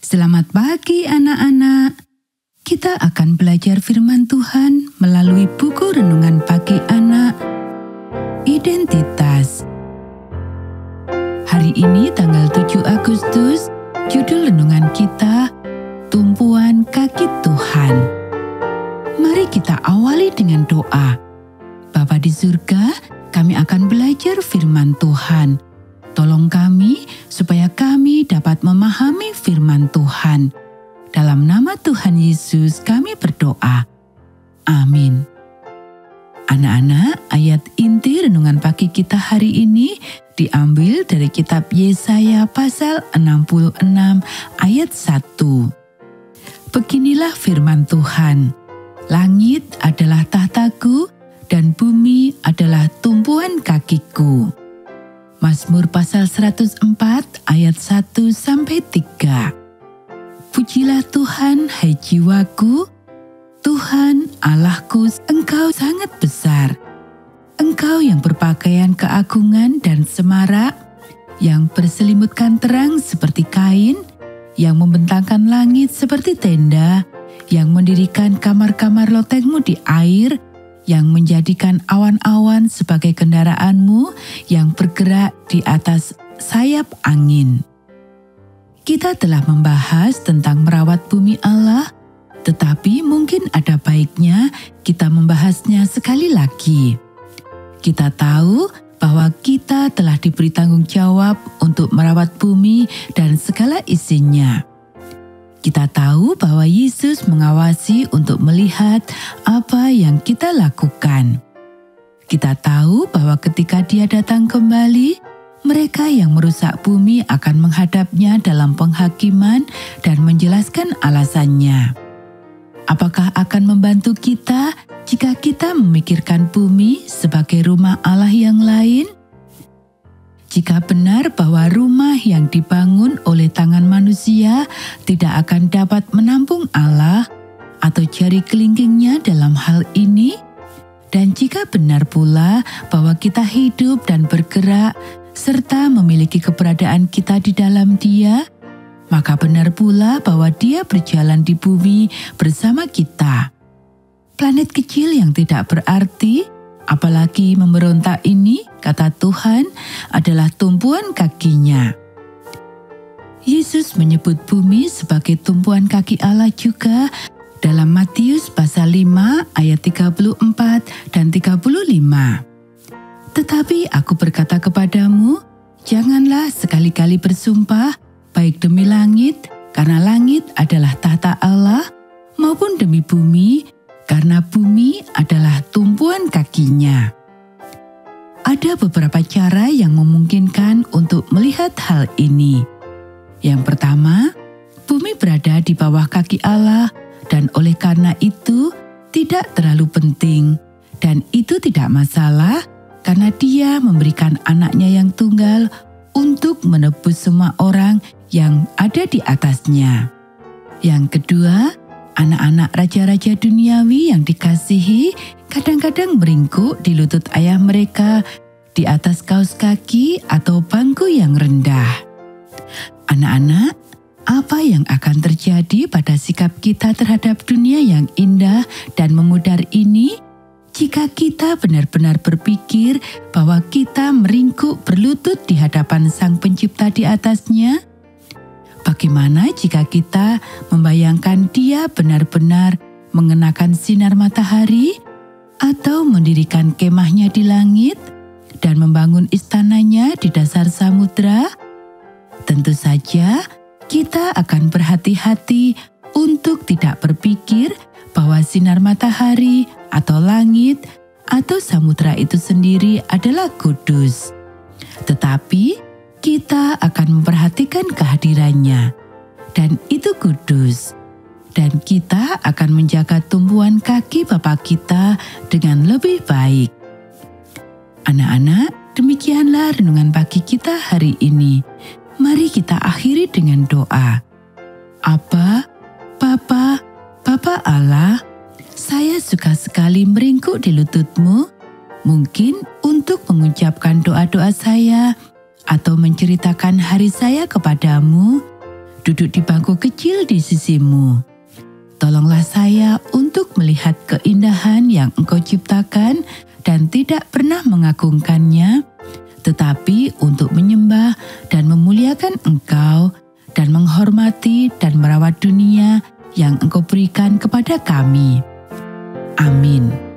Selamat pagi anak-anak. Kita akan belajar firman Tuhan melalui buku renungan pagi anak, Identitas. Hari ini tanggal 7 Agustus, judul renungan kita, Tumpuan Kaki Tuhan. Mari kita awali dengan doa. Bapa di surga, kami akan belajar firman Tuhan. Tolong kami supaya kami dapat memahami firman Tuhan. Dalam nama Tuhan Yesus kami berdoa. Amin. Anak-anak, ayat inti renungan pagi kita hari ini diambil dari kitab Yesaya pasal 66 ayat 1. Beginilah firman Tuhan. Langit adalah tahtaku dan bumi adalah tumpuan kakiku. Mazmur pasal 104 ayat 1-3. Pujilah Tuhan, hai jiwaku, Tuhan Allahku, Engkau sangat besar. Engkau yang berpakaian keagungan dan semarak, yang berselimutkan terang seperti kain, yang membentangkan langit seperti tenda, yang mendirikan kamar-kamar lotengmu di air, yang menjadikan awan-awan sebagai kendaraanmu, yang bergerak di atas sayap angin. Kita telah membahas tentang merawat bumi Allah, tetapi mungkin ada baiknya kita membahasnya sekali lagi. Kita tahu bahwa kita telah diberi tanggung jawab untuk merawat bumi dan segala isinya. Kita tahu bahwa Yesus mengawasi untuk melihat apa yang kita lakukan. Kita tahu bahwa ketika Dia datang kembali, mereka yang merusak bumi akan menghadapnya dalam penghakiman dan menjelaskan alasannya. Apakah akan membantu kita jika kita memikirkan bumi sebagai rumah Allah yang lain? Jika benar bahwa rumah yang dibangun oleh tangan manusia tidak akan dapat menampung Allah atau jari kelingkingnya dalam hal ini, dan jika benar pula bahwa kita hidup dan bergerak serta memiliki keberadaan kita di dalam Dia, maka benar pula bahwa Dia berjalan di bumi bersama kita. Planet kecil yang tidak berarti, apalagi memberontak ini, kata Tuhan, adalah tumpuan kakinya. Yesus menyebut bumi sebagai tumpuan kaki Allah juga dalam Matius pasal 5 ayat 34 dan 35. Tetapi aku berkata kepadamu, janganlah sekali-kali bersumpah baik demi langit, karena langit adalah tahta Allah, maupun demi bumi, karena bumi adalah tumpuan kakinya. Ada beberapa cara yang memungkinkan untuk melihat hal ini. Yang pertama, bumi berada di bawah kaki Allah dan oleh karena itu tidak terlalu penting. Dan itu tidak masalah karena Dia memberikan anaknya yang tunggal untuk menebus semua orang yang ada di atasnya. Yang kedua, anak-anak raja-raja duniawi yang dikasihi kadang-kadang meringkuk di lutut ayah mereka di atas kaus kaki atau bangku yang rendah. Anak-anak, apa yang akan terjadi pada sikap kita terhadap dunia yang indah dan memudar ini jika kita benar-benar berpikir bahwa kita meringkuk berlutut di hadapan Sang Pencipta di atasnya? Bagaimana jika kita membayangkan Dia benar-benar mengenakan sinar matahari atau mendirikan kemahnya di langit dan membangun istananya di dasar samudra? Tentu saja kita akan berhati-hati untuk tidak berpikir bahwa sinar matahari atau langit atau samudra itu sendiri adalah kudus. Tetapi kita akan memperhatikan kehadirannya, dan itu kudus. Dan kita akan menjaga tumpuan kaki Bapa kita dengan lebih baik. Anak-anak, demikianlah renungan pagi kita hari ini. Mari kita akhiri dengan doa. Bapa Allah, saya suka sekali meringkuk di lutut-Mu, mungkin untuk mengucapkan doa-doa saya atau menceritakan hari saya kepadamu, duduk di bangku kecil di sisimu. Tolonglah saya untuk melihat keindahan yang Engkau ciptakan dan tidak pernah mengagungkannya, tetapi untuk menyembah dan memuliakan Engkau dan menghormati dan merawat dunia yang Engkau berikan kepada kami. Amin.